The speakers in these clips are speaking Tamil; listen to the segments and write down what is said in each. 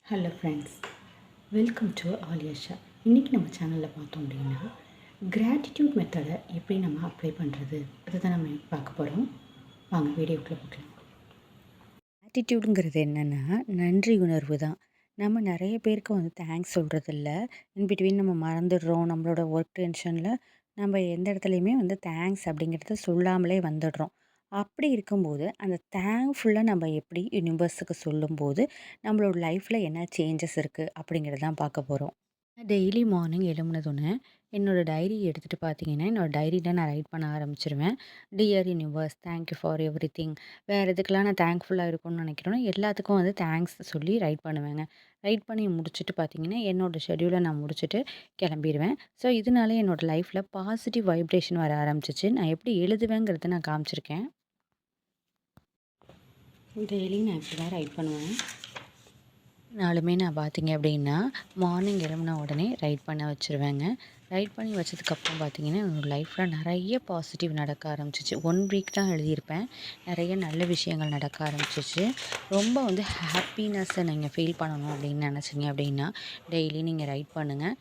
Hello friends, welcome to Aliyasha. இன்றைக்கி நம்ம சேனலில் பார்த்தோம் அப்படின்னா கிராட்டிடியூட் மெத்தடை எப்படி நம்ம அப்ளை பண்ணுறது அதை தான் நம்ம பார்க்க போகிறோம். வாங்க வீடியோக்குள்ளே போகலாம். ஆட்டிடியூடுங்கிறது என்னென்னா நன்றி உணர்வு தான். நம்ம நிறைய பேருக்கு தேங்க்ஸ் சொல்கிறதில்ல. இன்பிட்வீன் நம்ம மறந்துடுறோம். நம்மளோட ஒர்க் டென்ஷனில் நம்ம எந்த இடத்துலையுமே தேங்க்ஸ் அப்படிங்கிறத சொல்லாமலே வந்துடுறோம். அப்படி இருக்கும்போது அந்த தேங்க்ஃபுல்லாக நம்ம எப்படி யூனிவர்ஸுக்கு சொல்லும்போது நம்மளோட லைஃப்பில் என்ன சேஞ்சஸ் இருக்குது அப்படிங்கிறது தான் பார்க்க போகிறோம். டெய்லி மார்னிங் எழும்புனதுன்னு என்னோடய டைரி எடுத்துகிட்டு பார்த்தீங்கன்னா, என்னோடய டைரியில் நான் ரைட் பண்ண ஆரம்பிச்சுருவேன். Dear universe, thank you for everything. வேறு எதுக்கெல்லாம் நான் தேங்க்ஃபுல்லாக இருக்கணும்னு நினைக்கிறேனோ எல்லாத்துக்கும் தேங்க்ஸ் சொல்லி ரைட் பண்ணுவேங்க. ரைட் பண்ணி முடிச்சுட்டு பார்த்தீங்கன்னா, என்னோடய ஷெட்யூலை நான் முடிச்சுட்டு கிளம்பிருவேன். ஸோ இதனால என்னோடய லைஃப்பில் பாசிட்டிவ் வைப்ரேஷன் வர ஆரம்பிச்சிச்சு. நான் எப்படி எழுதுவேங்கிறத நான் காமிச்சிருக்கேன். டெய்லி நான் இப்படி தான் ரைட் பண்ணுவேன். நாளுமே நான் பார்த்தீங்க அப்படின்னா மார்னிங் எழும்புன உடனே ரைட் பண்ண வச்சுருவேங்க. ரைட் பண்ணி வச்சதுக்கப்புறம் பார்த்தீங்கன்னா, என்னோடய லைஃப்பில் நிறைய பாசிட்டிவ் நடக்க ஆரம்பிச்சிச்சு. 1 வீக் தான் எழுதியிருப்பேன். நிறைய நல்ல விஷயங்கள் நடக்க ஆரம்பிச்சிச்சு. ரொம்ப ஹாப்பினஸ்ஸை நீங்கள் ஃபீல் பண்ணணும் அப்படின்னு நினச்சிங்க அப்படின்னா, டெய்லி நீங்கள் ரைட் பண்ணுங்கள்.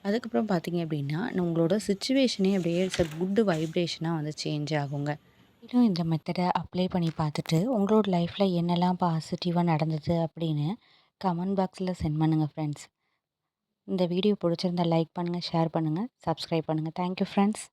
அதுக்கப்புறம் பார்த்தீங்க அப்படின்னா, உங்களோட சிச்சுவேஷனே அப்படியே குட் வைப்ரேஷனாக சேஞ்ச் ஆகுங்க. இன்னும் இந்த மெத்தடை அப்ளை பண்ணி பார்த்துட்டு உங்களோட லைஃப்பில் என்னெல்லாம் பாசிட்டிவாக நடந்தது அப்படின்னு கமெண்ட் பாக்ஸில் சென்ட் பண்ணுங்கள் ஃப்ரெண்ட்ஸ். இந்த வீடியோ பிடிச்சிருந்தா லைக் பண்ணுங்கள், ஷேர் பண்ணுங்கள், சப்ஸ்கிரைப் பண்ணுங்கள். Thank you friends.